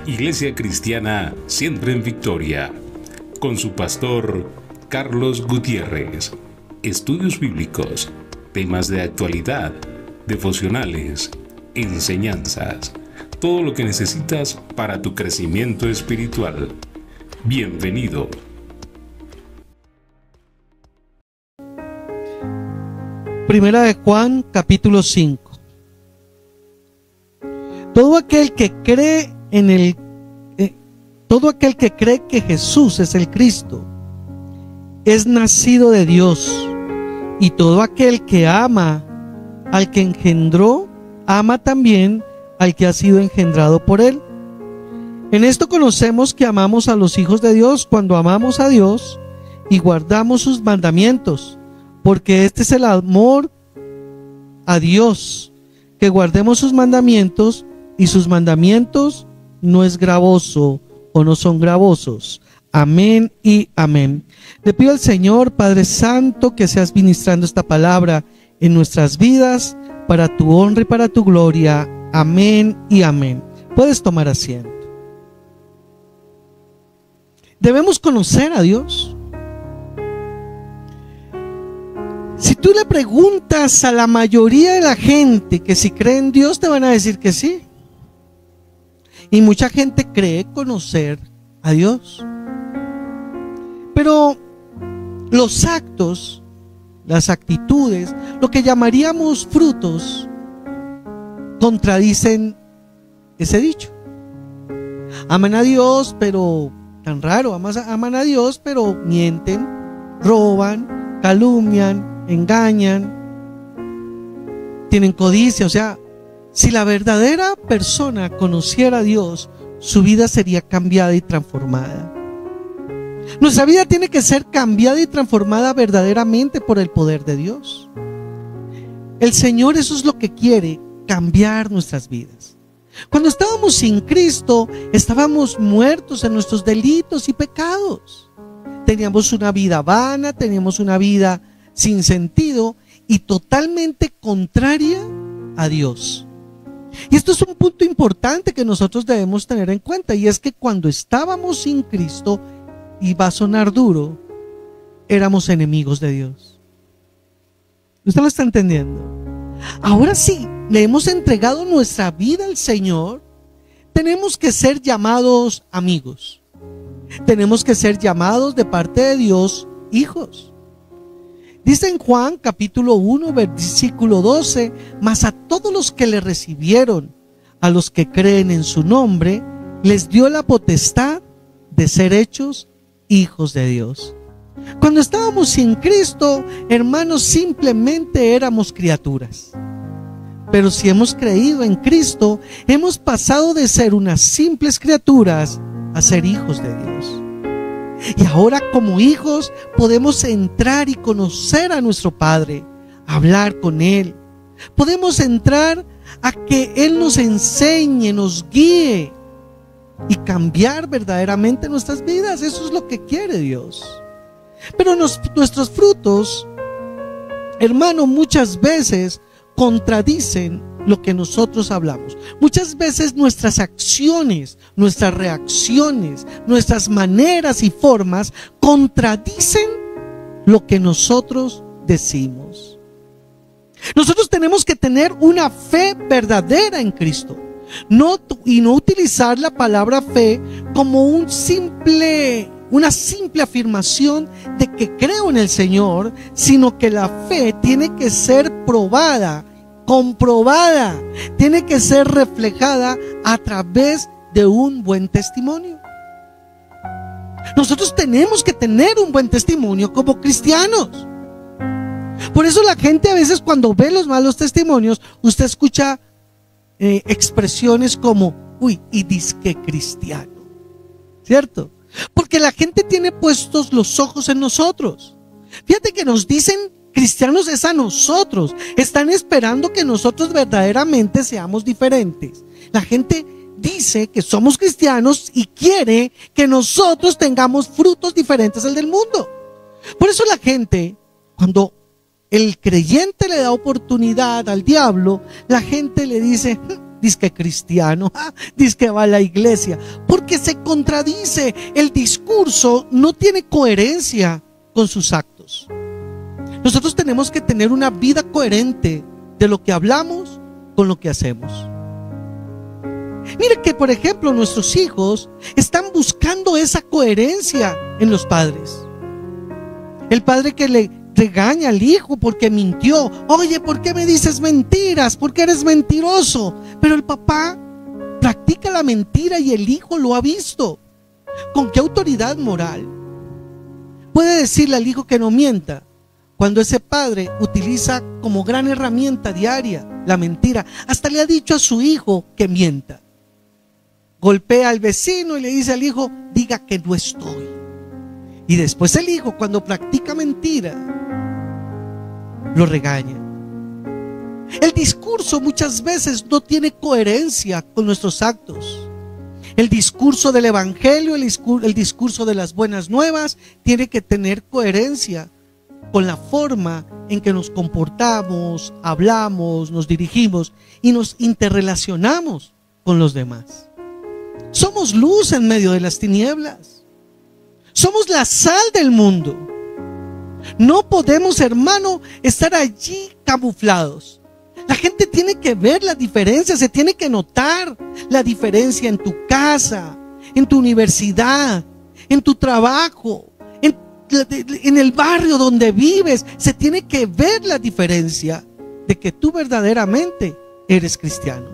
Iglesia Cristiana Siempre en Victoria, con su pastor Carlos Gutiérrez. Estudios bíblicos, temas de actualidad, devocionales, enseñanzas, todo lo que necesitas para tu crecimiento espiritual. Bienvenido. Primera de Juan, capítulo 5. Todo aquel que cree que Jesús es el Cristo es nacido de Dios, y todo aquel que ama al que engendró, ama también al que ha sido engendrado por él. En esto conocemos que amamos a los hijos de Dios, cuando amamos a Dios y guardamos sus mandamientos, porque este es el amor a Dios, que guardemos sus mandamientos, y sus mandamientos no es gravoso o no son gravosos. Amén y amén. Le pido al Señor, Padre Santo, que seas ministrando esta palabra en nuestras vidas para tu honra y para tu gloria. Amén y amén. Puedes tomar asiento. Debemos conocer a Dios. Si tú le preguntas a la mayoría de la gente que si cree en Dios, te van a decir que sí. Y mucha gente cree conocer a Dios. Pero los actos, las actitudes, lo que llamaríamos frutos, contradicen ese dicho. Aman a Dios, pero tan raro, aman a Dios, pero mienten, roban, calumnian, engañan, tienen codicia. O sea, si la verdadera persona conociera a Dios, su vida sería cambiada y transformada. Nuestra vida tiene que ser cambiada y transformada verdaderamente por el poder de Dios. El Señor eso es lo que quiere, cambiar nuestras vidas. Cuando estábamos sin Cristo, estábamos muertos en nuestros delitos y pecados. Teníamos una vida vana, teníamos una vida sin sentido y totalmente contraria a Dios. Y esto es un punto importante que nosotros debemos tener en cuenta, y es que cuando estábamos sin Cristo, y va a sonar duro, éramos enemigos de Dios. ¿Usted lo está entendiendo? Ahora sí, le hemos entregado nuestra vida al Señor, tenemos que ser llamados amigos. Tenemos que ser llamados de parte de Dios hijos. Dice en Juan capítulo 1 versículo 12: mas a todos los que le recibieron, a los que creen en su nombre, les dio la potestad de ser hechos hijos de Dios. Cuando estábamos sin Cristo, hermanos, simplemente éramos criaturas. Pero si hemos creído en Cristo, hemos pasado de ser unas simples criaturas a ser hijos de Dios. Y ahora, como hijos, podemos entrar y conocer a nuestro Padre, hablar con Él. Podemos entrar a que Él nos enseñe, nos guíe y cambiar verdaderamente nuestras vidas. Eso es lo que quiere Dios. Pero nuestros frutos, hermano, muchas veces contradicen lo que nosotros hablamos. Muchas veces nuestras acciones, nuestras reacciones, nuestras maneras y formas contradicen lo que nosotros decimos. Nosotros tenemos que tener una fe verdadera en Cristo, y no utilizar la palabra fe como una simple afirmación de que creo en el Señor, sino que la fe tiene que ser probada, comprobada, tiene que ser reflejada a través de un buen testimonio. Nosotros tenemos que tener un buen testimonio como cristianos. Por eso la gente a veces, cuando ve los malos testimonios, usted escucha expresiones como: uy, y dizque cristiano, ¿cierto? Porque la gente tiene puestos los ojos en nosotros. Fíjate que nos dicen cristianos es a nosotros. Están esperando que nosotros verdaderamente seamos diferentes. La gente dice que somos cristianos y quiere que nosotros tengamos frutos diferentes al del mundo. Por eso la gente, cuando el creyente le da oportunidad al diablo, la gente le dice: dizque cristiano, dizque va a la iglesia, porque se contradice. El discurso no tiene coherencia con sus actos. Nosotros tenemos que tener una vida coherente de lo que hablamos con lo que hacemos. Mire que, por ejemplo, nuestros hijos están buscando esa coherencia en los padres. El padre que le regaña al hijo porque mintió. Oye, ¿por qué me dices mentiras? ¿Por qué eres mentiroso? Pero el papá practica la mentira y el hijo lo ha visto. ¿Con qué autoridad moral puede decirle al hijo que no mienta cuando ese padre utiliza como gran herramienta diaria la mentira? Hasta le ha dicho a su hijo que mienta. Golpea al vecino y le dice al hijo: diga que no estoy. Y después el hijo, cuando practica mentira, lo regaña. El discurso muchas veces no tiene coherencia con nuestros actos. El discurso del evangelio, el discurso de las buenas nuevas tiene que tener coherencia con la forma en que nos comportamos, hablamos, nos dirigimos y nos interrelacionamos con los demás. Somos luz en medio de las tinieblas. Somos la sal del mundo. No podemos, hermano, estar allí camuflados. La gente tiene que ver la diferencia, se tiene que notar la diferencia en tu casa, en tu universidad, en tu trabajo, en el barrio donde vives. Se tiene que ver la diferencia de que tú verdaderamente eres cristiano.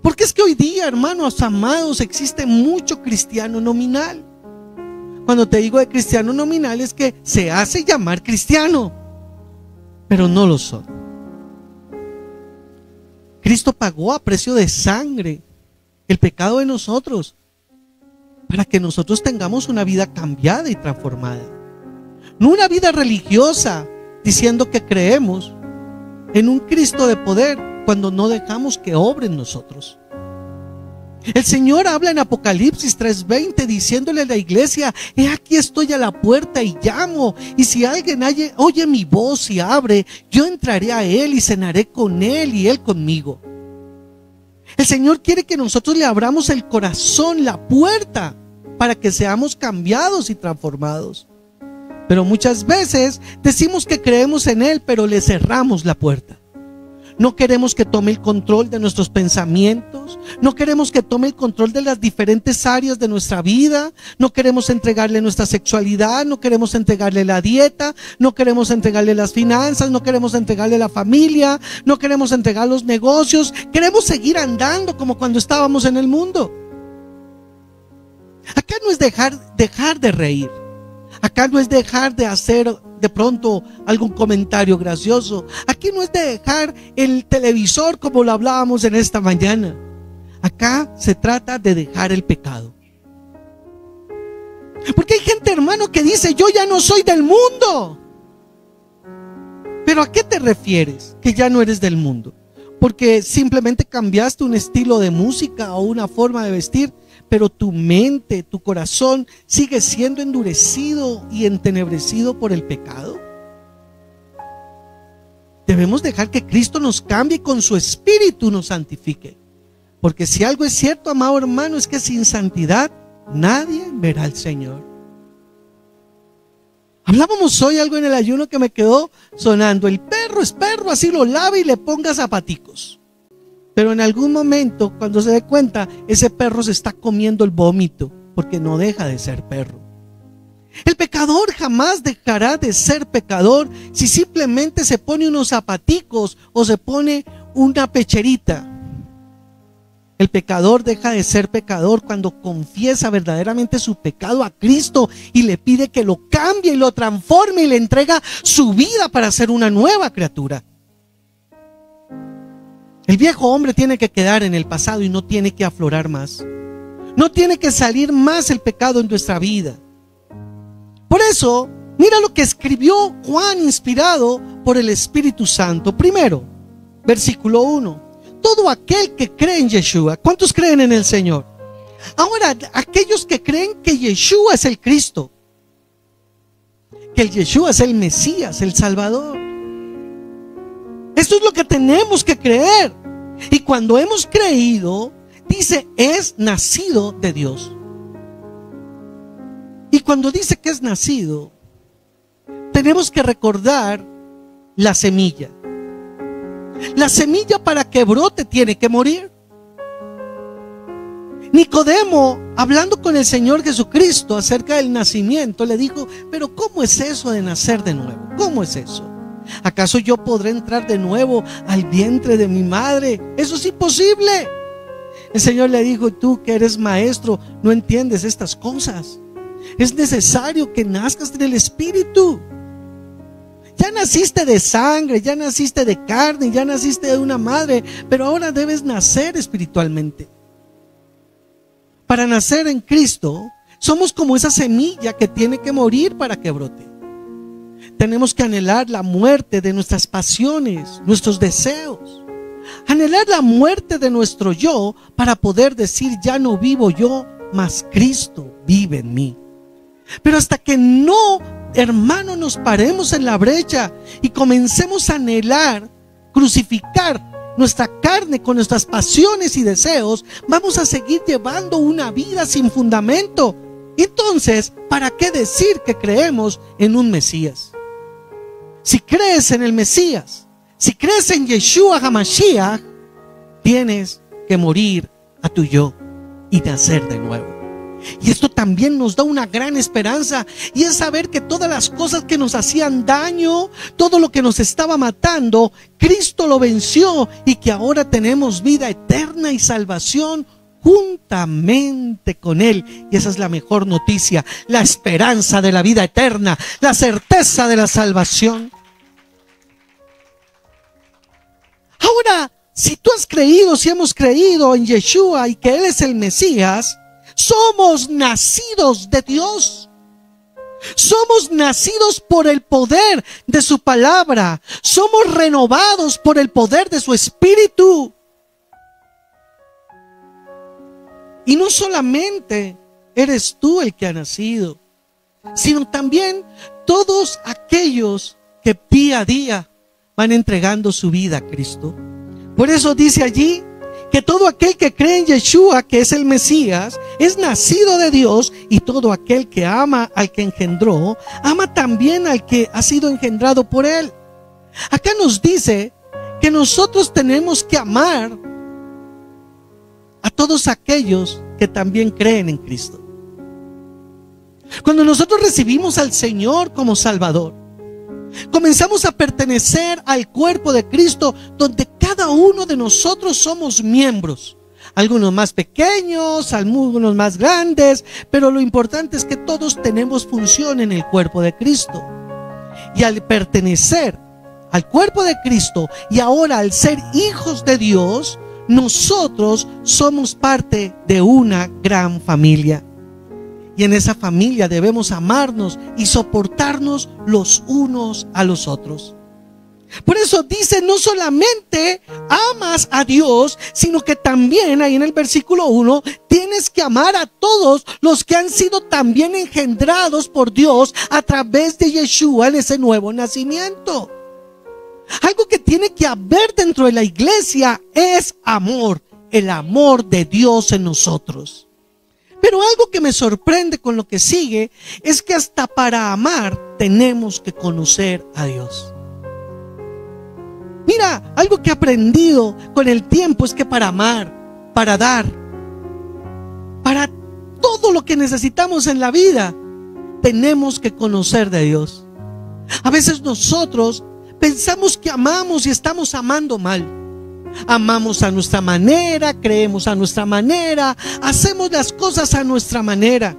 Porque es que hoy día, hermanos amados, existe mucho cristiano nominal. Cuando te digo de cristiano nominal es que se hace llamar cristiano, pero no lo son. Cristo pagó a precio de sangre el pecado de nosotros para que nosotros tengamos una vida cambiada y transformada. No una vida religiosa diciendo que creemos en un Cristo de poder cuando no dejamos que obre en nosotros. El Señor habla en Apocalipsis 3:20 diciéndole a la iglesia: he aquí estoy a la puerta y llamo, y si alguien oye mi voz y abre, yo entraré a él y cenaré con él y él conmigo. El Señor quiere que nosotros le abramos el corazón, la puerta, para que seamos cambiados y transformados. Pero muchas veces decimos que creemos en él, pero le cerramos la puerta. No queremos que tome el control de nuestros pensamientos. No queremos que tome el control de las diferentes áreas de nuestra vida. No queremos entregarle nuestra sexualidad. No queremos entregarle la dieta. No queremos entregarle las finanzas. No queremos entregarle la familia. No queremos entregar los negocios. Queremos seguir andando como cuando estábamos en el mundo. Acá no es dejar de reír. Acá no es dejar de hacer de pronto algún comentario gracioso. Aquí no es de dejar el televisor como lo hablábamos en esta mañana. Acá se trata de dejar el pecado. Porque hay gente, hermano, que dice: yo ya no soy del mundo. ¿Pero a qué te refieres que ya no eres del mundo? Porque simplemente cambiaste un estilo de música o una forma de vestir, pero tu mente, tu corazón sigue siendo endurecido y entenebrecido por el pecado. Debemos dejar que Cristo nos cambie y con su espíritu nos santifique. Porque si algo es cierto, amado hermano, es que sin santidad nadie verá al Señor. Hablábamos hoy algo en el ayuno que me quedó sonando: el perro es perro, así lo lave y le ponga zapaticos. Pero en algún momento, cuando se dé cuenta, ese perro se está comiendo el vómito, porque no deja de ser perro. El pecador jamás dejará de ser pecador si simplemente se pone unos zapaticos o se pone una pecherita. El pecador deja de ser pecador cuando confiesa verdaderamente su pecado a Cristo y le pide que lo cambie y lo transforme y le entrega su vida para ser una nueva criatura. El viejo hombre tiene que quedar en el pasado y no tiene que aflorar más. No tiene que salir más el pecado en nuestra vida. Por eso, mira lo que escribió Juan, inspirado por el Espíritu Santo. Primero, versículo 1. Todo aquel que cree en Yeshua. ¿Cuántos creen en el Señor? Ahora, aquellos que creen que Yeshua es el Cristo, que el Yeshua es el Mesías, el Salvador. Esto es lo que tenemos que creer. Y cuando hemos creído, dice, es nacido de Dios. Y cuando dice que es nacido, tenemos que recordar la semilla. La semilla, para que brote, tiene que morir. Nicodemo, hablando con el Señor Jesucristo acerca del nacimiento, le dijo, pero ¿cómo es eso de nacer de nuevo? ¿Cómo es eso? ¿Acaso yo podré entrar de nuevo al vientre de mi madre? Eso es imposible. El Señor le dijo, tú que eres maestro, no entiendes estas cosas. Es necesario que nazcas del Espíritu. Ya naciste de sangre, ya naciste de carne, ya naciste de una madre, pero ahora debes nacer espiritualmente. Para nacer en Cristo, somos como esa semilla que tiene que morir para que brote. Tenemos que anhelar la muerte de nuestras pasiones, nuestros deseos. Anhelar la muerte de nuestro yo para poder decir, ya no vivo yo, mas Cristo vive en mí. Pero hasta que no, hermano, nos paremos en la brecha y comencemos a anhelar, crucificar nuestra carne con nuestras pasiones y deseos, vamos a seguir llevando una vida sin fundamento. Entonces, ¿para qué decir que creemos en un Mesías? Si crees en el Mesías, si crees en Yeshua HaMashiach, tienes que morir a tu yo y nacer de nuevo. Y esto también nos da una gran esperanza, y es saber que todas las cosas que nos hacían daño, todo lo que nos estaba matando, Cristo lo venció, y que ahora tenemos vida eterna y salvación juntamente con Él. Y esa es la mejor noticia, la esperanza de la vida eterna, la certeza de la salvación. Ahora, si tú has creído, si hemos creído en Yeshua y que Él es el Mesías, somos nacidos de Dios. Somos nacidos por el poder de su palabra. Somos renovados por el poder de su Espíritu. Y no solamente eres tú el que ha nacido, sino también todos aquellos que día a día van entregando su vida a Cristo. Por eso dice allí que todo aquel que cree en Yeshua, que es el Mesías, es nacido de Dios, y todo aquel que ama al que engendró, ama también al que ha sido engendrado por Él. Acá nos dice que nosotros tenemos que amar a todos aquellos que también creen en Cristo. Cuando nosotros recibimos al Señor como Salvador, comenzamos a pertenecer al cuerpo de Cristo, donde cada uno de nosotros somos miembros. Algunos más pequeños, algunos más grandes, pero lo importante es que todos tenemos función en el cuerpo de Cristo. Y al pertenecer al cuerpo de Cristo, y ahora al ser hijos de Dios, nosotros somos parte de una gran familia. Y en esa familia debemos amarnos y soportarnos los unos a los otros. Por eso dice, no solamente amas a Dios, sino que también ahí en el versículo 1, tienes que amar a todos los que han sido también engendrados por Dios a través de Yeshua en ese nuevo nacimiento. Algo que tiene que haber dentro de la iglesia es amor, el amor de Dios en nosotros. Pero algo que me sorprende con lo que sigue es que hasta para amar tenemos que conocer a Dios. Mira, algo que he aprendido con el tiempo es que para amar, para dar, para todo lo que necesitamos en la vida, tenemos que conocer de Dios. A veces nosotros pensamos que amamos y estamos amando mal. Amamos a nuestra manera, creemos a nuestra manera, hacemos las cosas a nuestra manera,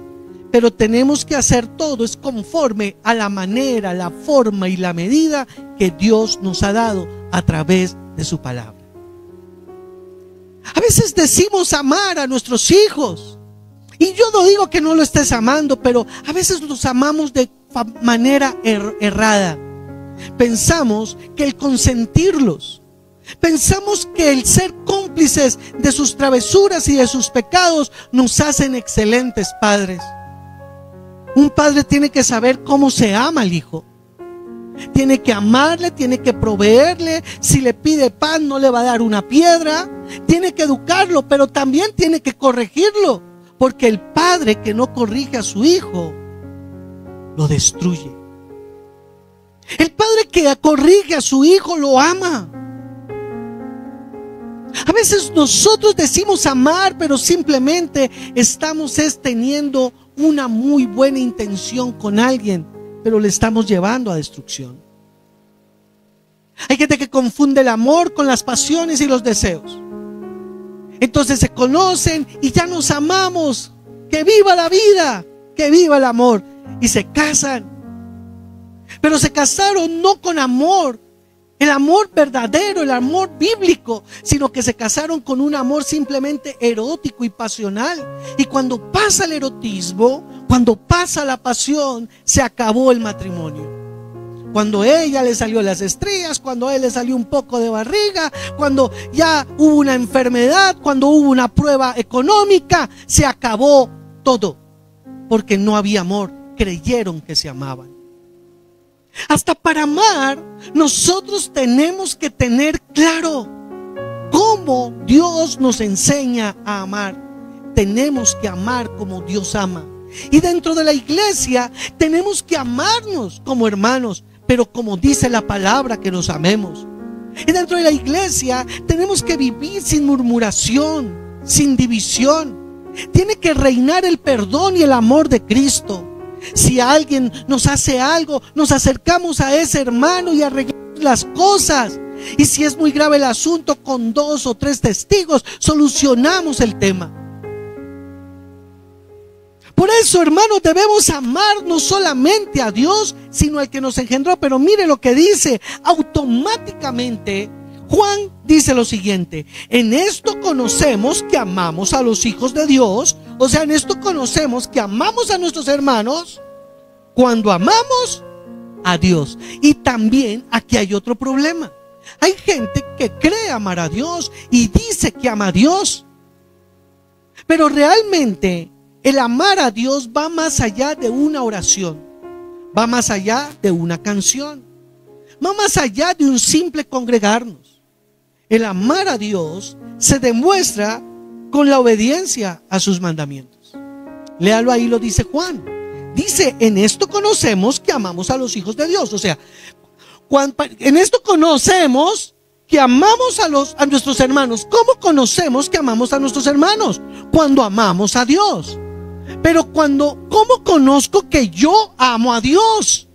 pero tenemos que hacer todo es conforme a la manera, la forma y la medida que Dios nos ha dado a través de su palabra. A veces decimos amar a nuestros hijos, y yo no digo que no lo estés amando, pero a veces los amamos de manera errada. Pensamos que el consentirlos, pensamos que el ser cómplices de sus travesuras y de sus pecados nos hacen excelentes padres. Un padre tiene que saber cómo se ama al hijo. tiene que amarle, tiene que proveerle. Si le pide pan, no le va a dar una piedra. Tiene que educarlo, pero también tiene que corregirlo, porque el padre que no corrige a su hijo lo destruye. El padre que corrige a su hijo lo ama. A veces nosotros decimos amar, pero simplemente estamos teniendo una muy buena intención con alguien, pero le estamos llevando a destrucción. Hay gente que confunde el amor con las pasiones y los deseos. Entonces se conocen y ya nos amamos. ¡Que viva la vida! ¡Que viva el amor! Y se casan. Pero se casaron no con amor, el amor verdadero, el amor bíblico, sino que se casaron con un amor simplemente erótico y pasional. Y cuando pasa el erotismo, cuando pasa la pasión, se acabó el matrimonio. Cuando ella le salió las estrías, cuando a él le salió un poco de barriga, cuando ya hubo una enfermedad, cuando hubo una prueba económica, se acabó todo, porque no había amor. Creyeron que se amaban. Hasta para amar, nosotros tenemos que tener claro cómo Dios nos enseña a amar. Tenemos que amar como Dios ama. Y dentro de la iglesia tenemos que amarnos como hermanos, pero como dice la palabra, que nos amemos. Y dentro de la iglesia tenemos que vivir sin murmuración, sin división. Tiene que reinar el perdón y el amor de Cristo. Si alguien nos hace algo, nos acercamos a ese hermano y arreglamos las cosas. Y si es muy grave el asunto, con 2 o 3 testigos solucionamos el tema. Por eso, hermanos, debemos amar no solamente a Dios, sino al que nos engendró. Pero mire lo que dice. Automáticamente Juan dice lo siguiente: en esto conocemos que amamos a los hijos de Dios. O sea, en esto conocemos que amamos a nuestros hermanos cuando amamos a Dios. Y también aquí hay otro problema. Hay gente que cree amar a Dios y dice que ama a Dios, pero realmente el amar a Dios va más allá de una oración, va más allá de una canción, va más allá de un simple congregarnos. El amar a Dios se demuestra con la obediencia a sus mandamientos. Léalo ahí, lo dice Juan. Dice: en esto conocemos que amamos a los hijos de Dios. O sea, en esto conocemos que amamos a nuestros hermanos. ¿Cómo conocemos que amamos a nuestros hermanos? Cuando amamos a Dios. Pero ¿cómo conozco que yo amo a Dios?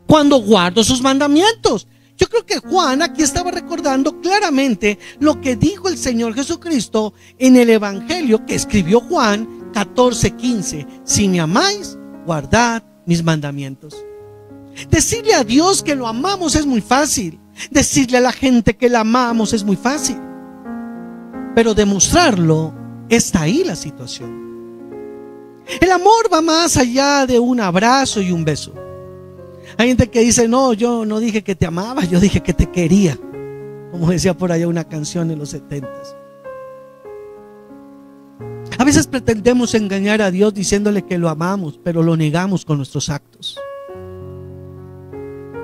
Cuando guardo sus mandamientos. Yo creo que Juan aquí estaba recordando claramente lo que dijo el Señor Jesucristo en el Evangelio que escribió Juan 14:15. Si me amáis, guardad mis mandamientos. Decirle a Dios que lo amamos es muy fácil. Decirle a la gente que la amamos es muy fácil. Pero demostrarlo, está ahí la situación. El amor va más allá de un abrazo y un beso. Hay gente que dice: no, yo no dije que te amaba, yo dije que te quería, como decía por allá una canción en los 70s. A veces pretendemos engañar a Dios diciéndole que lo amamos, pero lo negamos con nuestros actos.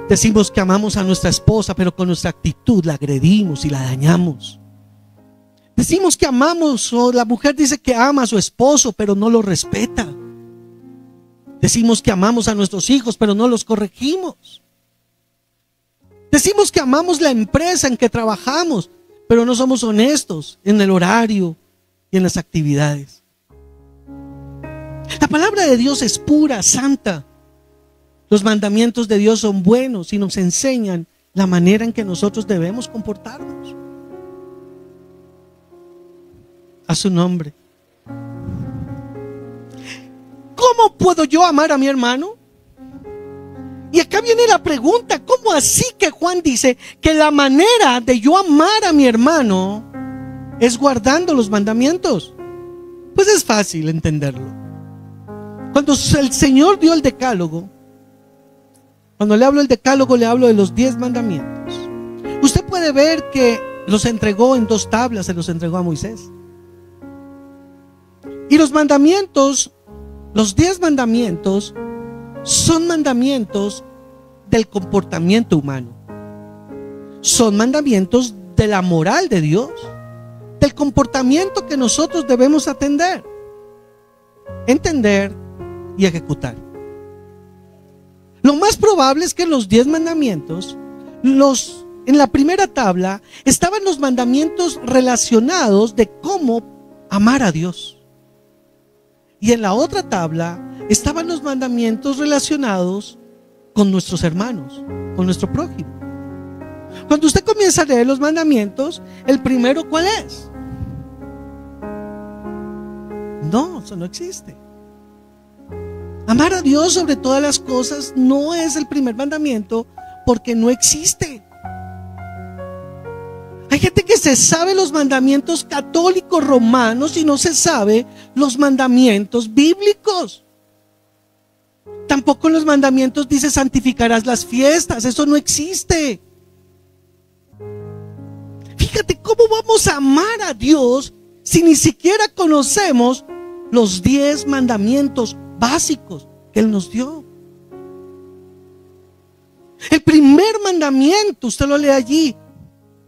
Decimos que amamos a nuestra esposa, pero con nuestra actitud la agredimos y la dañamos. Decimos que amamos, o la mujer dice que ama a su esposo, pero no lo respeta. Decimos que amamos a nuestros hijos, pero no los corregimos. Decimos que amamos la empresa en que trabajamos, pero no somos honestos en el horario y en las actividades. La palabra de Dios es pura, santa. Los mandamientos de Dios son buenos y nos enseñan la manera en que nosotros debemos comportarnos. A su nombre. ¿Cómo puedo yo amar a mi hermano? Y acá viene la pregunta: ¿cómo así que Juan dice que la manera de yo amar a mi hermano es guardando los mandamientos? Pues es fácil entenderlo. Cuando el Señor dio el decálogo, cuando le hablo del decálogo, le hablo de los 10 mandamientos. Usted puede ver que los entregó en 2 tablas, se los entregó a Moisés. Y los mandamientos, los 10 mandamientos, son mandamientos del comportamiento humano. Son mandamientos de la moral de Dios, del comportamiento que nosotros debemos atender, entender y ejecutar. Lo más probable es que en los 10 mandamientos, en la primera tabla estaban los mandamientos relacionados de cómo amar a Dios. Y en la otra tabla estaban los mandamientos relacionados con nuestros hermanos, con nuestro prójimo. Cuando usted comienza a leer los mandamientos, el primero, ¿cuál es? No, eso no existe. Amar a Dios sobre todas las cosas no es el primer mandamiento, porque no existe. Hay gente que se sabe los mandamientos católicos romanos y no se sabe los mandamientos bíblicos. Tampoco en los mandamientos dice santificarás las fiestas, eso no existe. Fíjate cómo vamos a amar a Dios si ni siquiera conocemos los 10 mandamientos básicos que Él nos dio. El primer mandamiento, usted lo lee allí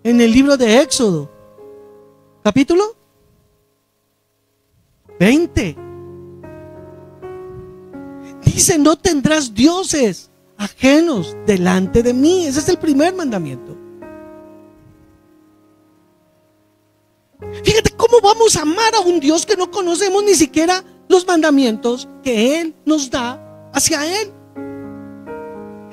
en el libro de Éxodo, capítulo 20. Dice: no tendrás dioses ajenos delante de mí. Ese es el primer mandamiento. Fíjate cómo vamos a amar a un Dios que no conocemos ni siquiera los mandamientos que Él nos da hacia Él.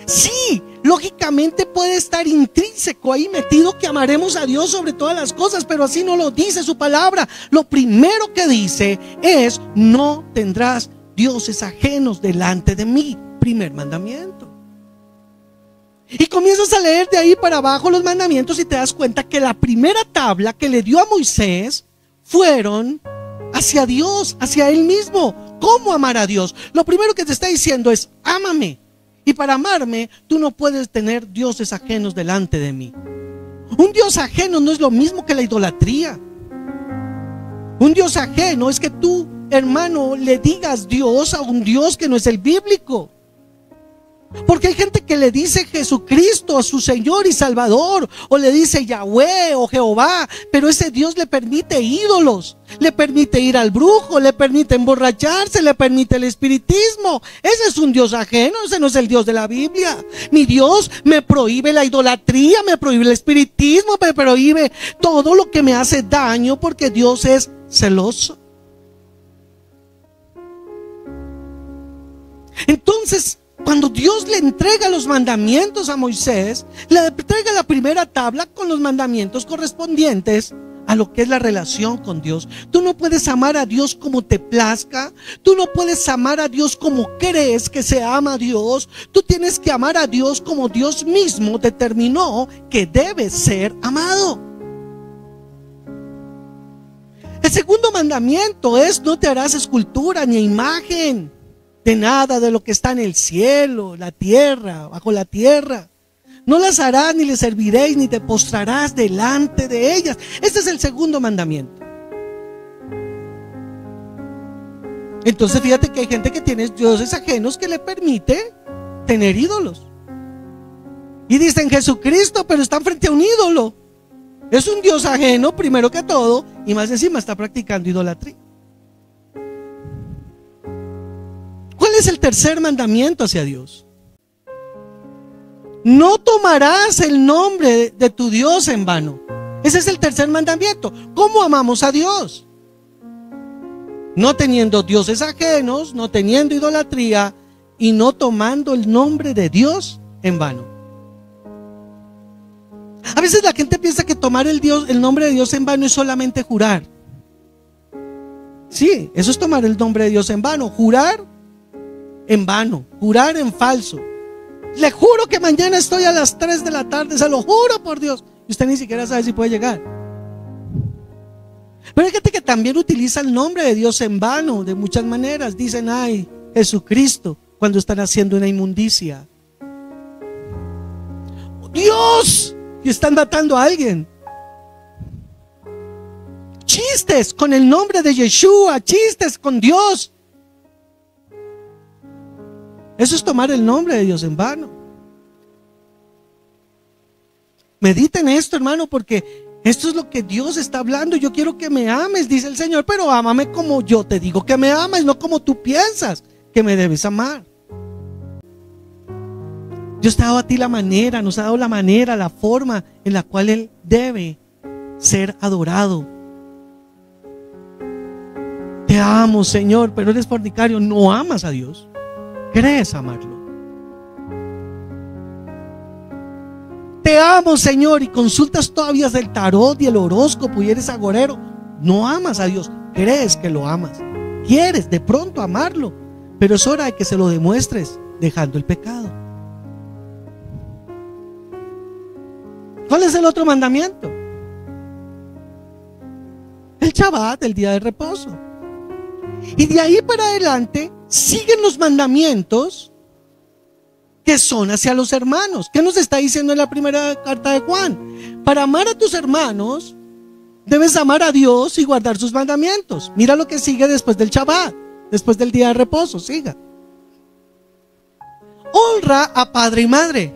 Sí, lógicamente puede estar intrínseco ahí metido que amaremos a Dios sobre todas las cosas, pero así no lo dice su palabra. Lo primero que dice es: no tendrás dioses ajenos delante de mí. Primer mandamiento. Y comienzas a leer de ahí para abajo los mandamientos y te das cuenta que la primera tabla que le dio a Moisés fueron hacia Dios, hacia Él mismo. ¿Cómo amar a Dios? Lo primero que te está diciendo es: ámame. Y para amarme, tú no puedes tener dioses ajenos delante de mí. Un Dios ajeno no es lo mismo que la idolatría. Un Dios ajeno es que tú, hermano, le digas Dios a un Dios que no es el bíblico. Porque hay gente que le dice Jesucristo a su Señor y Salvador, o le dice Yahweh o Jehová, pero ese Dios le permite ídolos, le permite ir al brujo, le permite emborracharse, le permite el espiritismo. Ese es un Dios ajeno, ese no es el Dios de la Biblia. Mi Dios me prohíbe la idolatría, me prohíbe el espiritismo, me prohíbe todo lo que me hace daño, porque Dios es celoso. Entonces, cuando Dios le entrega los mandamientos a Moisés, le entrega la primera tabla con los mandamientos correspondientes a lo que es la relación con Dios. Tú no puedes amar a Dios como te plazca. Tú no puedes amar a Dios como crees que se ama a Dios. Tú tienes que amar a Dios como Dios mismo determinó que debe ser amado. El segundo mandamiento es: no te harás escultura ni imagen de nada de lo que está en el cielo, la tierra, bajo la tierra. No las harás, ni les serviréis, ni te postrarás delante de ellas. Este es el segundo mandamiento. Entonces fíjate que hay gente que tiene dioses ajenos que le permite tener ídolos. Y dicen Jesucristo, pero están frente a un ídolo. Es un Dios ajeno, primero que todo, y más encima está practicando idolatría. ¿Cuál es el tercer mandamiento hacia Dios? No tomarás el nombre de tu Dios en vano. Ese es el tercer mandamiento. ¿Cómo amamos a Dios? No teniendo dioses ajenos, no teniendo idolatría y no tomando el nombre de Dios en vano. A veces la gente piensa que tomar el nombre de Dios en vano es solamente jurar. Sí, eso es tomar el nombre de Dios en vano. Jurar en vano, jurar en falso. Le juro que mañana estoy a las 3 de la tarde, se lo juro por Dios. Y usted ni siquiera sabe si puede llegar. Pero hay gente que también utiliza el nombre de Dios en vano, de muchas maneras. Dicen: ay, Jesucristo, cuando están haciendo una inmundicia. Dios, y están matando a alguien. Chistes con el nombre de Yeshua, chistes con Dios. Eso es tomar el nombre de Dios en vano. Medita en esto, hermano, porque esto es lo que Dios está hablando. Yo quiero que me ames, dice el Señor, pero ámame como yo te digo que me ames, no como tú piensas que me debes amar. Dios te ha dado a ti la manera, nos ha dado la manera, la forma en la cual Él debe ser adorado. Te amo, Señor, pero eres fornicario, no amas a Dios. ¿Crees amarlo? Te amo, Señor, y consultas todavía del tarot y el horóscopo y eres agorero. No amas a Dios, crees que lo amas. Quieres de pronto amarlo, pero es hora de que se lo demuestres dejando el pecado. ¿Cuál es el otro mandamiento? El Shabbat, el día de reposo. Y de ahí para adelante siguen los mandamientos que son hacia los hermanos. ¿Qué nos está diciendo en la primera carta de Juan? Para amar a tus hermanos debes amar a Dios y guardar sus mandamientos. Mira lo que sigue después del Shabbat, después del día de reposo. Siga. Honra a padre y madre.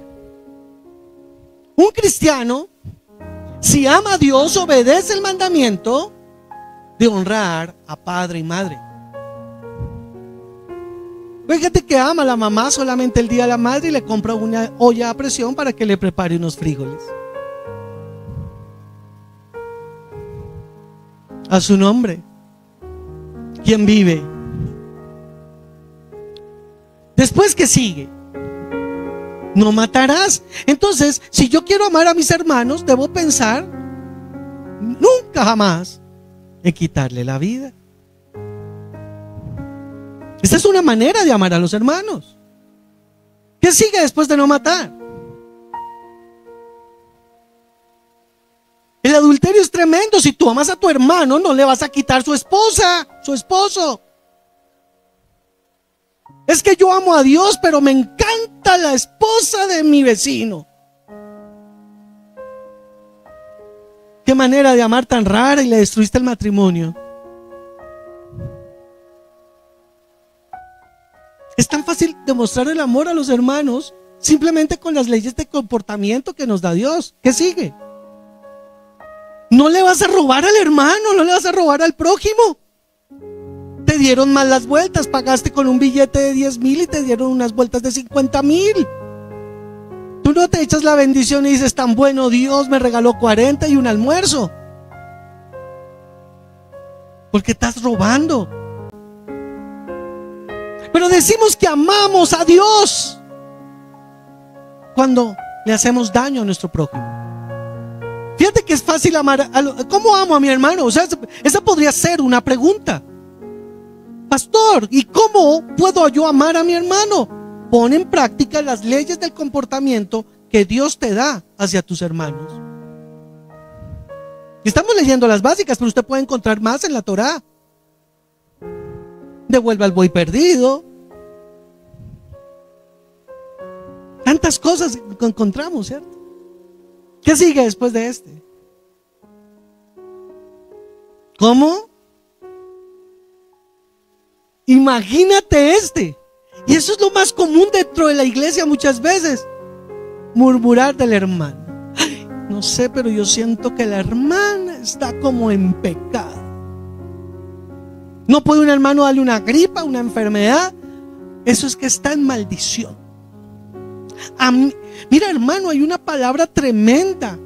Un cristiano, si ama a Dios, obedece el mandamiento de honrar a padre y madre. Fíjate que ama a la mamá solamente el día de la madre y le compra una olla a presión para que le prepare unos frijoles. A su nombre. ¿Quién vive? Después, ¿qué sigue? No matarás. Entonces, si yo quiero amar a mis hermanos, debo pensar nunca jamás en quitarle la vida. Esta es una manera de amar a los hermanos. ¿Qué sigue después de no matar? El adulterio es tremendo. Si tú amas a tu hermano, no le vas a quitar su esposa, su esposo. Es que yo amo a Dios, pero me encanta la esposa de mi vecino. Qué manera de amar tan rara, y le destruiste el matrimonio. Es tan fácil demostrar el amor a los hermanos simplemente con las leyes de comportamiento que nos da Dios. ¿Qué sigue? No le vas a robar al hermano, no le vas a robar al prójimo. Te dieron mal las vueltas, pagaste con un billete de 10,000 y te dieron unas vueltas de 50,000. Tú no te echas la bendición y dices, tan bueno Dios, me regaló 40 y un almuerzo. Porque estás robando. Pero decimos que amamos a Dios cuando le hacemos daño a nuestro prójimo. Fíjate que es fácil amar ¿cómo amo a mi hermano? O sea, esa podría ser una pregunta. Pastor, ¿y cómo puedo yo amar a mi hermano? Pon en práctica las leyes del comportamiento que Dios te da hacia tus hermanos. Estamos leyendo las básicas, pero usted puede encontrar más en la Torá. Devuelve al buey perdido. Tantas cosas que encontramos, ¿cierto? ¿Qué sigue después de este? ¿Cómo? Imagínate este. Y eso es lo más común dentro de la iglesia muchas veces. Murmurar del hermano. Ay, no sé, pero yo siento que la hermana está como en pecado. No puede un hermano darle una gripa, una enfermedad. Eso es que está en maldición. Mira, hermano, hay una palabra tremenda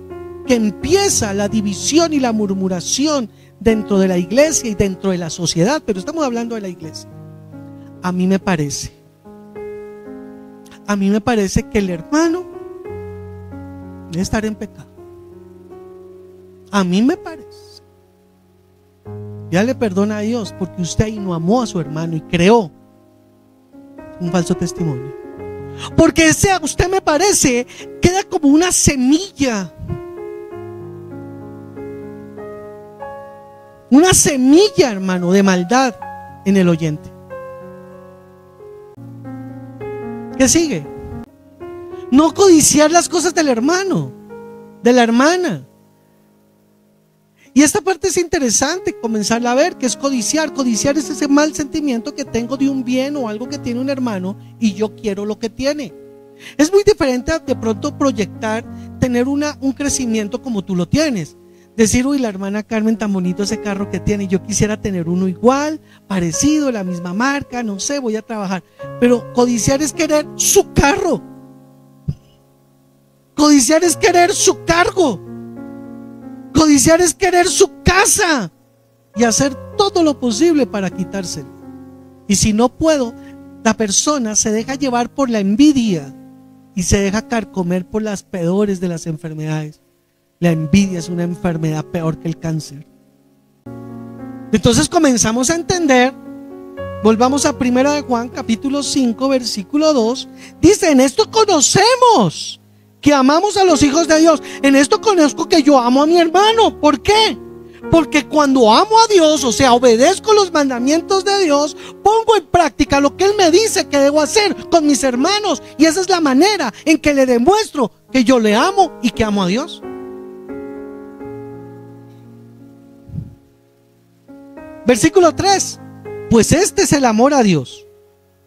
que empieza la división y la murmuración dentro de la iglesia y dentro de la sociedad, pero estamos hablando de la iglesia. A mí me parece que el hermano debe estar en pecado. A mí me parece. Ya le perdona a Dios porque usted ahí no amó a su hermano y creó un falso testimonio. Porque ese a usted me parece queda como una semilla. Una semilla, hermano, de maldad en el oyente. ¿Qué sigue? No codiciar las cosas del hermano, de la hermana. Y esta parte es interesante comenzarla a ver, que es codiciar. Codiciar es ese mal sentimiento que tengo de un bien o algo que tiene un hermano y yo quiero lo que tiene. Es muy diferente a de pronto proyectar, tener un crecimiento como tú lo tienes. Decir, uy, la hermana Carmen tan bonito ese carro que tiene, yo quisiera tener uno igual, parecido, la misma marca, no sé, voy a trabajar. Pero codiciar es querer su carro. Codiciar es querer su cargo. Codiciar es querer su casa y hacer todo lo posible para quitárselo. Y si no puedo, la persona se deja llevar por la envidia y se deja carcomer por las peores de las enfermedades. La envidia es una enfermedad peor que el cáncer. Entonces comenzamos a entender. Volvamos a 1 de Juan capítulo 5 versículo 2. Dice, en esto conocemos que amamos a los hijos de Dios. En esto conozco que yo amo a mi hermano. ¿Por qué? Porque cuando amo a Dios, o sea, obedezco los mandamientos de Dios, pongo en práctica lo que Él me dice que debo hacer con mis hermanos. Y esa es la manera en que le demuestro que yo le amo y que amo a Dios. Versículo 3. Pues este es el amor a Dios.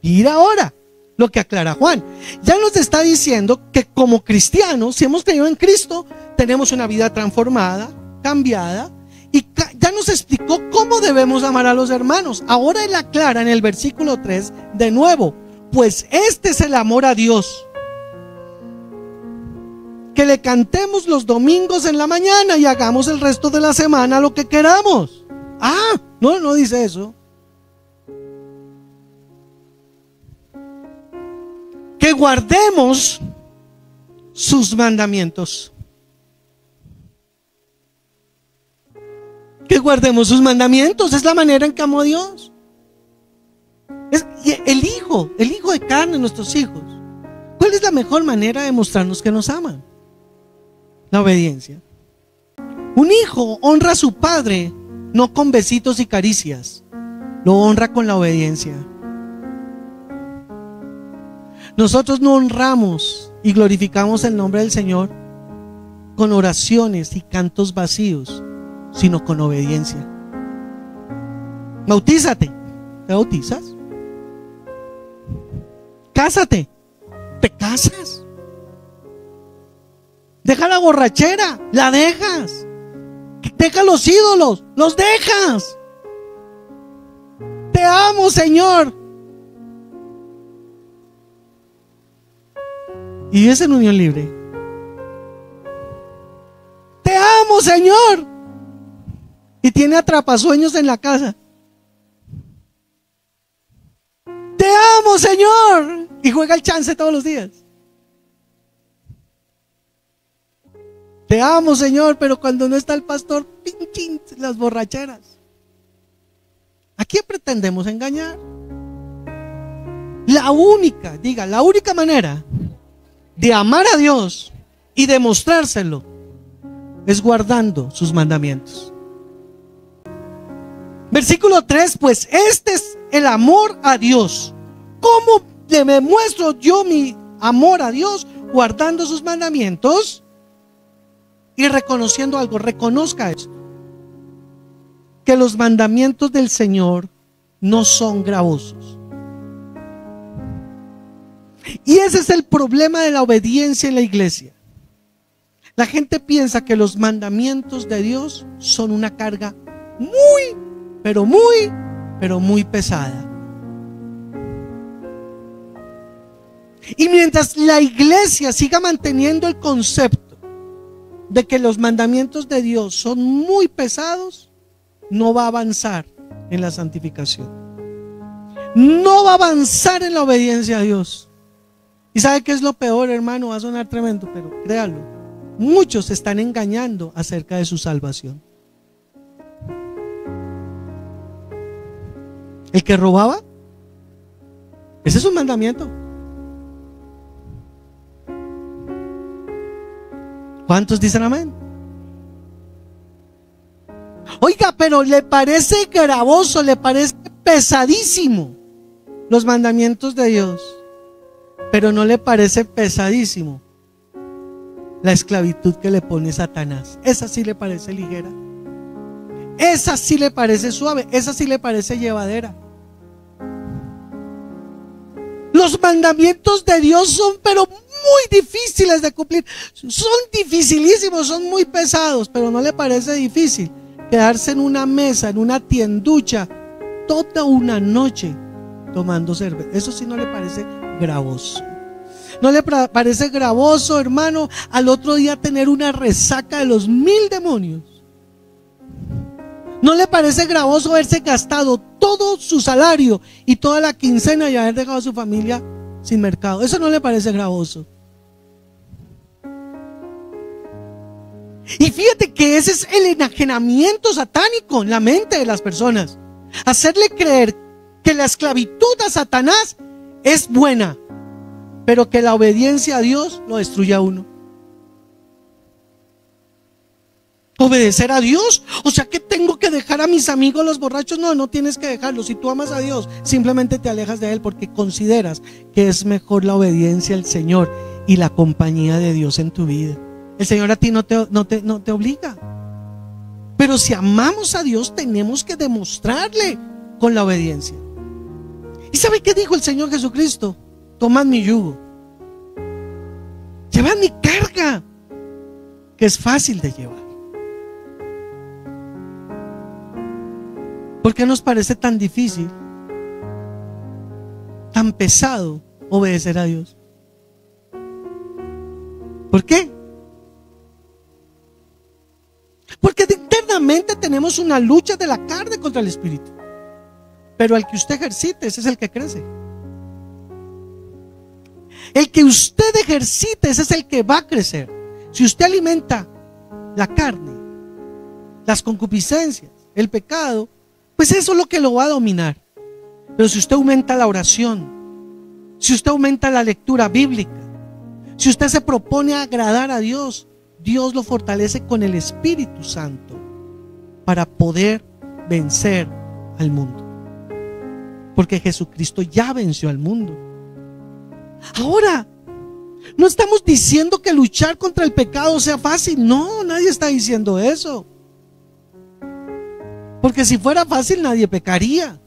Y ahora lo que aclara Juan. Ya nos está diciendo que como cristianos, si hemos creído en Cristo, tenemos una vida transformada, cambiada. Y ya nos explicó cómo debemos amar a los hermanos. Ahora él aclara en el versículo 3 de nuevo. Pues este es el amor a Dios. Que le cantemos los domingos en la mañana y hagamos el resto de la semana lo que queramos. Ah, no dice eso. Que guardemos sus mandamientos. Que guardemos sus mandamientos. Es la manera en que amo a Dios. Es el hijo de carne, nuestros hijos. ¿Cuál es la mejor manera de mostrarnos que nos aman? La obediencia. Un hijo honra a su padre no con besitos y caricias, lo honra con la obediencia. Nosotros no honramos y glorificamos el nombre del Señor con oraciones y cantos vacíos, sino con obediencia. Bautízate, ¿te bautizas? Cásate, ¿te casas? Deja la borrachera, la dejas. Deja los ídolos, los dejas. Te amo, Señor. Y es en unión libre. Te amo, Señor. Y tiene atrapasueños en la casa. Te amo, Señor. Y juega el chance todos los días. Te amo, Señor, pero cuando no está el pastor, pinchín, las borracheras. ¿A quién pretendemos engañar? La única manera de amar a Dios y demostrárselo es guardando sus mandamientos. Versículo 3, pues este es el amor a Dios. ¿Cómo le demuestro yo mi amor a Dios? Guardando sus mandamientos. Y reconociendo algo, reconozca eso, que los mandamientos del Señor no son gravosos. Y ese es el problema de la obediencia en la iglesia. La gente piensa que los mandamientos de Dios son una carga pero muy pesada. Y mientras la iglesia siga manteniendo el concepto de que los mandamientos de Dios son muy pesados, no va a avanzar en la santificación, no va a avanzar en la obediencia a Dios. ¿Y sabe qué es lo peor, hermano? Va a sonar tremendo, pero créalo, muchos se están engañando acerca de su salvación. El que robaba, ese es un mandamiento. ¿Cuántos dicen amén? Oiga, pero le parece gravoso, le parece pesadísimo los mandamientos de Dios, pero no le parece pesadísimo la esclavitud que le pone Satanás. Esa sí le parece ligera, esa sí le parece suave, esa sí le parece llevadera. Los mandamientos de Dios son pero muy difíciles de cumplir. Son dificilísimos, son muy pesados, pero ¿no le parece difícil quedarse en una mesa, en una tienducha, toda una noche tomando cerveza? Eso sí no le parece gravoso. ¿No le parece gravoso, hermano, al otro día tener una resaca de los 1000 demonios? ¿No le parece gravoso haberse gastado todo su salario y toda la quincena y haber dejado a su familia sin mercado? Eso no le parece gravoso. Y fíjate que ese es el enajenamiento satánico en la mente de las personas. Hacerle creer que la esclavitud a Satanás es buena, pero que la obediencia a Dios lo destruye a uno. Obedecer a Dios, o sea que tengo que dejar a mis amigos los borrachos. No, no tienes que dejarlos. Si tú amas a Dios, simplemente te alejas de Él porque consideras que es mejor la obediencia al Señor y la compañía de Dios en tu vida. El Señor a ti no te obliga, pero si amamos a Dios tenemos que demostrarle con la obediencia. ¿Y sabe qué dijo el Señor Jesucristo? Tomad mi yugo, llevad mi carga, que es fácil de llevar. ¿Por qué nos parece tan difícil, tan pesado obedecer a Dios? ¿Por qué? Porque internamente tenemos una lucha de la carne contra el espíritu, pero el que usted ejercite, ese es el que crece. El que usted ejercite, ese es el que va a crecer. Si usted alimenta la carne, las concupiscencias, el pecado, pues eso es lo que lo va a dominar. Pero si usted aumenta la oración, si usted aumenta la lectura bíblica, si usted se propone agradar a Dios, Dios lo fortalece con el Espíritu Santo para poder vencer al mundo. Porque Jesucristo ya venció al mundo. Ahora, no estamos diciendo que luchar contra el pecado sea fácil. No, nadie está diciendo eso. Porque si fuera fácil nadie pecaría.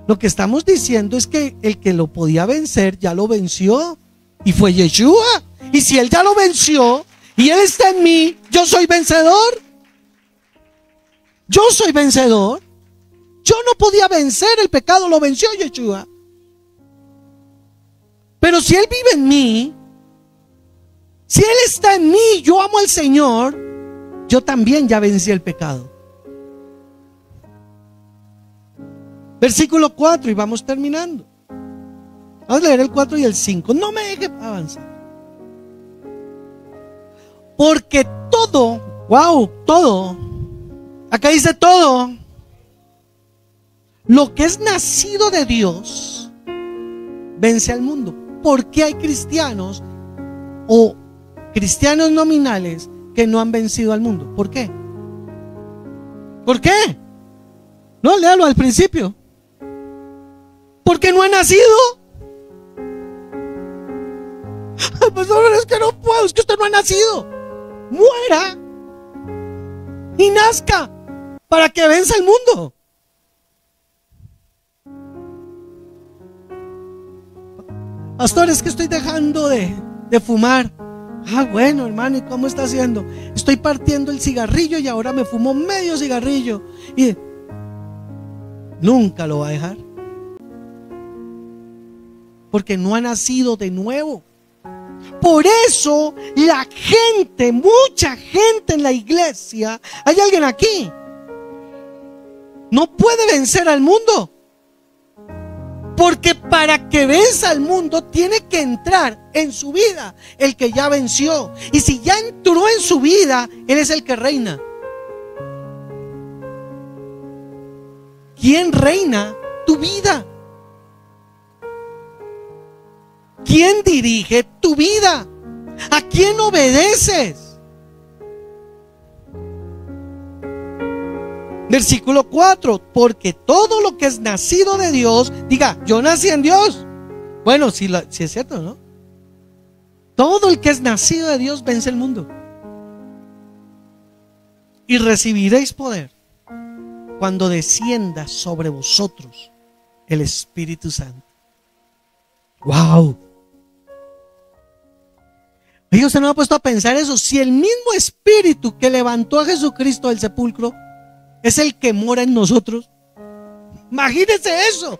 Lo que estamos diciendo es que el que lo podía vencer ya lo venció, y fue Yeshua. Y si Él ya lo venció y Él está en mí, yo soy vencedor. Yo soy vencedor. Yo no podía vencer el pecado, lo venció Yeshua. Pero si Él vive en mí, si Él está en mí, yo amo al Señor, yo también ya vencí el pecado. Versículo 4 y vamos terminando. Vamos a leer el 4 y el 5. No me deje avanzar. Porque todo, wow, todo, acá dice todo, lo que es nacido de Dios vence al mundo. ¿Por qué hay cristianos o cristianos nominales que no han vencido al mundo? ¿Por qué? ¿Por qué? No, léalo al principio. Porque no ha nacido. Pues es que no puedo, es que usted no ha nacido. Muera y nazca para que venza el mundo. Pastor, es que estoy dejando de fumar. Ah, bueno, hermano, ¿y cómo está haciendo? Estoy partiendo el cigarrillo y ahora me fumo medio cigarrillo. Y nunca lo va a dejar, porque no ha nacido de nuevo. Por eso la gente, mucha gente en la iglesia, ¿hay alguien aquí? No puede vencer al mundo. Porque para que venza al mundo tiene que entrar en su vida el que ya venció. Y si ya entró en su vida, Él es el que reina. ¿Quién reina tu vida? ¿Quién dirige tu vida? ¿A quién obedeces? Versículo 4, porque todo lo que es nacido de Dios, diga, yo nací en Dios. Bueno, si es cierto, ¿no? Todo el que es nacido de Dios vence el mundo. Y recibiréis poder cuando descienda sobre vosotros el Espíritu Santo. ¡Wow! Oye, usted no ha puesto a pensar eso. Si el mismo espíritu que levantó a Jesucristo del sepulcro es el que mora en nosotros, imagínese eso.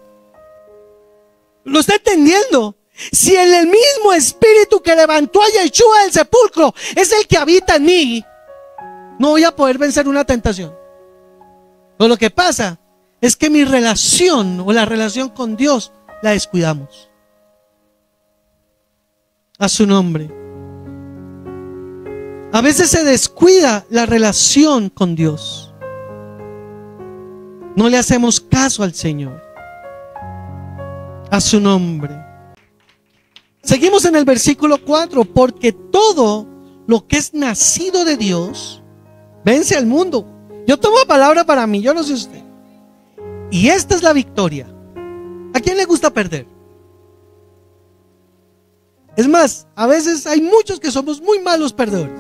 ¿Lo está entendiendo? Si el mismo espíritu que levantó a Yeshua del sepulcro es el que habita en mí, no voy a poder vencer una tentación. Pero lo que pasa es que mi relación o la relación con Dios la descuidamos. A su nombre. A veces se descuida la relación con Dios. No le hacemos caso al Señor. A su nombre. Seguimos en el versículo 4. Porque todo lo que es nacido de Dios vence al mundo. Yo tomo palabra para mí, yo no sé usted. Y esta es la victoria. ¿A quién le gusta perder? Es más, a veces hay muchos que somos muy malos perdedores,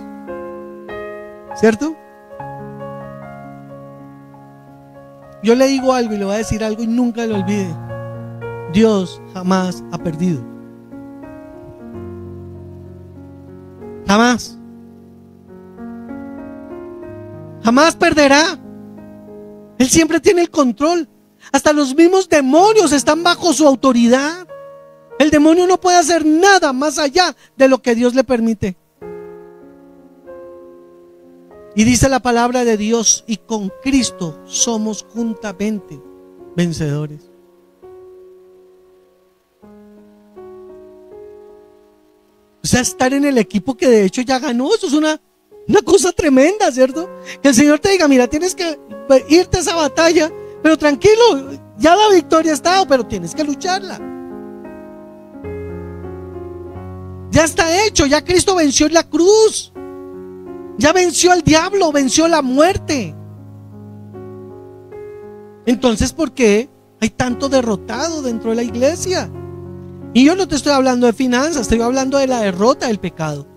¿cierto? Yo le digo algo y le voy a decir algo y nunca lo olvide. Dios jamás ha perdido. Jamás. Jamás perderá. Él siempre tiene el control. Hasta los mismos demonios están bajo su autoridad. El demonio no puede hacer nada más allá de lo que Dios le permite. Y dice la palabra de Dios: y con Cristo somos juntamente vencedores. O sea, estar en el equipo que de hecho ya ganó, eso es una cosa tremenda, ¿cierto? Que el Señor te diga: mira, tienes que irte a esa batalla, pero tranquilo, ya la victoria está dada, pero tienes que lucharla. Ya está hecho, ya Cristo venció en la cruz. Ya venció al diablo, venció la muerte. Entonces, ¿por qué hay tanto derrotado dentro de la iglesia? Y yo no te estoy hablando de finanzas, estoy hablando de la derrota del pecado.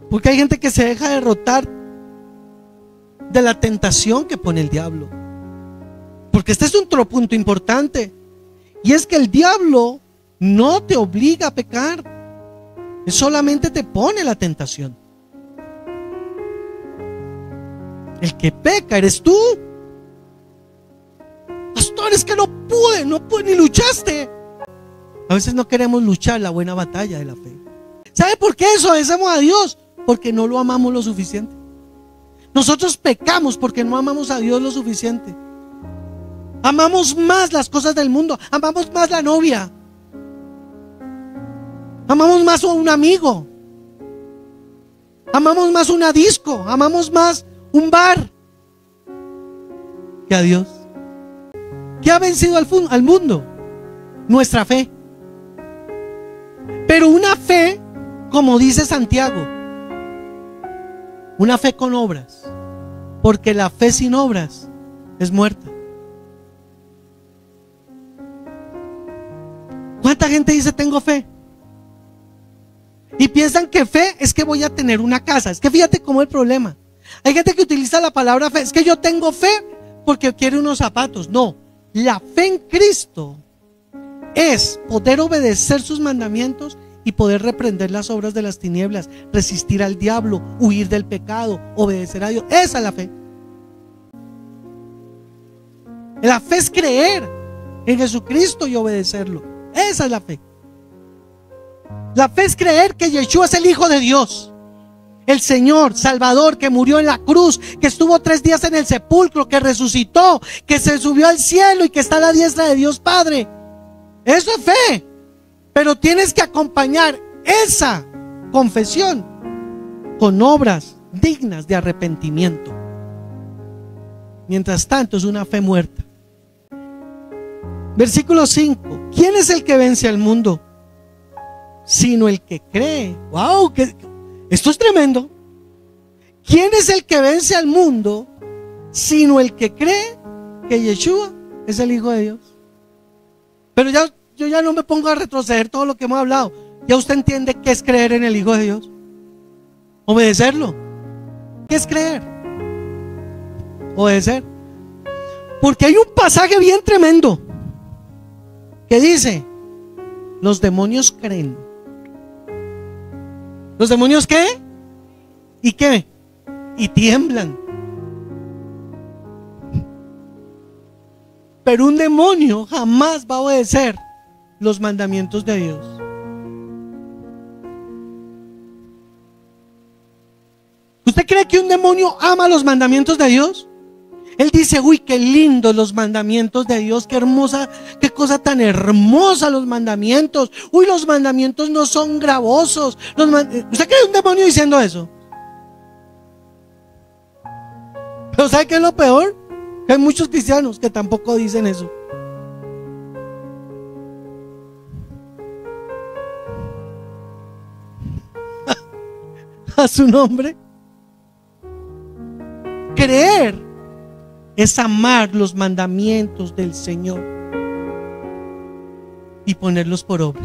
Porque hay gente que se deja derrotar de la tentación que pone el diablo. Porque este es otro punto importante, y es que el diablo no te obliga a pecar, él solamente te pone la tentación. El que peca eres tú. Pastor, es que no pude ni luchaste. A veces no queremos luchar la buena batalla de la fe. ¿Sabe por qué eso obedecemos a Dios? Porque no lo amamos lo suficiente. Nosotros pecamos porque no amamos a Dios lo suficiente. Amamos más las cosas del mundo, amamos más la novia, amamos más a un amigo, amamos más una disco, amamos más un bar que a Dios. ¿Qué ha vencido al mundo? Nuestra fe. Pero una fe, como dice Santiago, una fe con obras, porque la fe sin obras es muerta. ¿Cuánta gente dice tengo fe? Y piensan que fe es que voy a tener una casa. Es que fíjate cómo es el problema. Hay gente que utiliza la palabra fe. Es que yo tengo fe porque quiere unos zapatos. No, la fe en Cristo es poder obedecer sus mandamientos y poder reprender las obras de las tinieblas, resistir al diablo, huir del pecado, obedecer a Dios. Esa es la fe. La fe es creer en Jesucristo y obedecerlo. Esa es la fe. La fe es creer que Yeshua es el Hijo de Dios, el Señor, Salvador, que murió en la cruz, que estuvo 3 días en el sepulcro, que resucitó, que se subió al cielo y que está a la diestra de Dios Padre. Eso es fe. Pero tienes que acompañar esa confesión con obras dignas de arrepentimiento. Mientras tanto, es una fe muerta. Versículo 5. ¿Quién es el que vence al mundo? Sino el que cree. ¡Wow! Esto es tremendo. ¿Quién es el que vence al mundo? Sino el que cree que Yeshua es el Hijo de Dios. Pero yo ya no me pongo a retroceder todo lo que hemos hablado. Ya usted entiende qué es creer en el Hijo de Dios. Obedecerlo. ¿Qué es creer? Obedecer. Porque hay un pasaje bien tremendo que dice: los demonios creen ¿Los demonios qué? ¿Y qué? Y tiemblan. Pero un demonio jamás va a obedecer los mandamientos de Dios. ¿Usted cree que un demonio ama los mandamientos de Dios? Él dice, uy, qué lindos los mandamientos de Dios, qué hermosa, qué cosa tan hermosa los mandamientos. Uy, los mandamientos no son gravosos. ¿Usted cree un demonio diciendo eso? Pero ¿sabe qué es lo peor? Que hay muchos cristianos que tampoco dicen eso. A su nombre. Creer es amar los mandamientos del Señor y ponerlos por obra.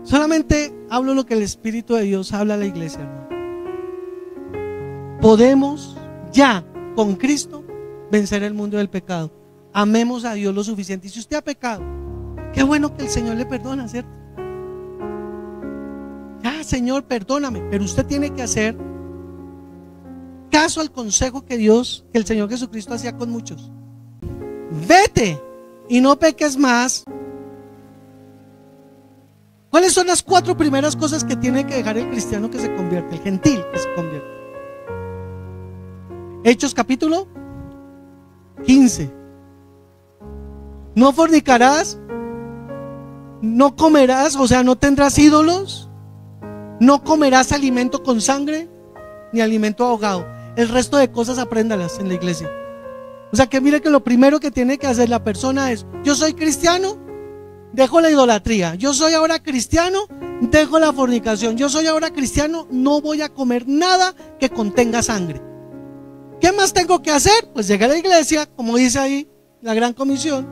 Solamente hablo lo que el Espíritu de Dios habla a la iglesia, hermano. Podemos ya con Cristo vencer el mundo del pecado. Amemos a Dios lo suficiente. Y si usted ha pecado, qué bueno que el Señor le perdona, ¿cierto? Ya, Señor, perdóname. Pero usted tiene que hacer caso al consejo que el Señor Jesucristo hacía con muchos. Vete y no peques más. ¿Cuáles son las 4 primeras cosas que tiene que dejar el cristiano que se convierte, el gentil que se convierte? Hechos capítulo 15. No fornicarás, no comerás, o sea, no tendrás ídolos, no comerás alimento con sangre, ni alimento ahogado. El resto de cosas apréndalas en la iglesia. O sea que mire que lo primero que tiene que hacer la persona es: yo soy cristiano, dejo la idolatría. Yo soy ahora cristiano, dejo la fornicación. Yo soy ahora cristiano, no voy a comer nada que contenga sangre. ¿Qué más tengo que hacer? Pues llegue a la iglesia, como dice ahí la Gran Comisión,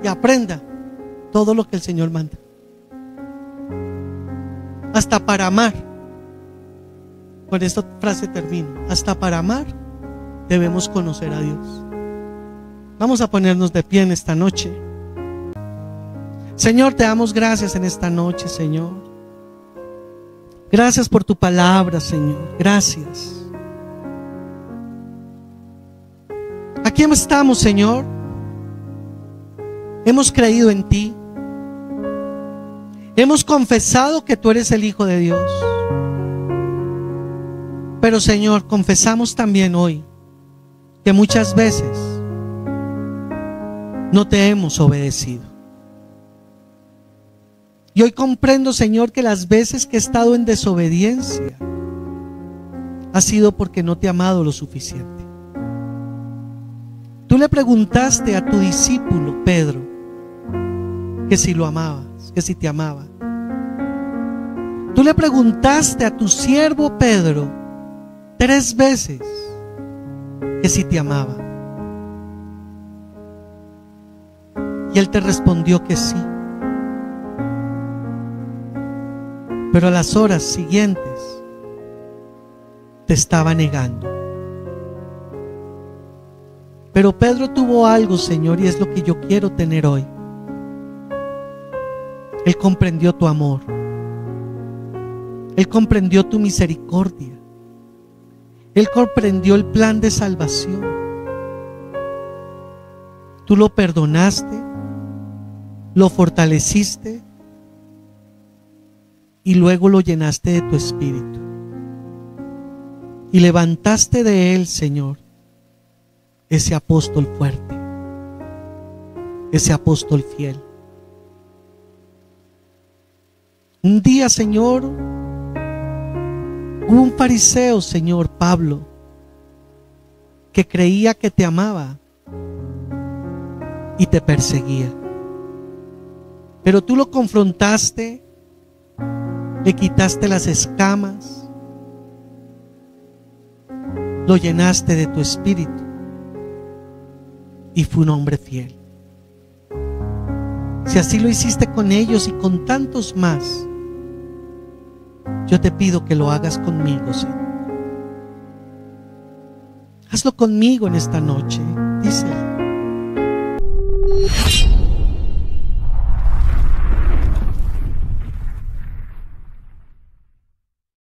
y aprenda todo lo que el Señor manda. Hasta para amar. Con esta frase termino. Hasta para amar debemos conocer a Dios. Vamos a ponernos de pie en esta noche. Señor, te damos gracias en esta noche, Señor. Gracias por tu palabra, Señor. Gracias. Aquí estamos, Señor. Hemos creído en ti. Hemos confesado que tú eres el Hijo de Dios. Pero, Señor, confesamos también hoy que muchas veces no te hemos obedecido. Y hoy comprendo, Señor, que las veces que he estado en desobediencia ha sido porque no te he amado lo suficiente. Tú le preguntaste a tu discípulo Pedro que si lo amabas, que si te amaba. Tú le preguntaste a tu siervo Pedro 3 veces que si te amaba. Y él te respondió que sí. Pero a las horas siguientes te estaba negando. Pero Pedro tuvo algo, Señor, y es lo que yo quiero tener hoy. Él comprendió tu amor. Él comprendió tu misericordia. Él comprendió el plan de salvación. Tú lo perdonaste, lo fortaleciste y luego lo llenaste de tu espíritu. Y levantaste de él, Señor, ese apóstol fuerte, ese apóstol fiel. Un día, Señor, hubo un fariseo, Señor, Pablo, que creía que te amaba y te perseguía. Pero tú lo confrontaste, le quitaste las escamas, lo llenaste de tu espíritu y fue un hombre fiel. Si así lo hiciste con ellos y con tantos más, yo te pido que lo hagas conmigo, Señor. Hazlo conmigo en esta noche, díselo.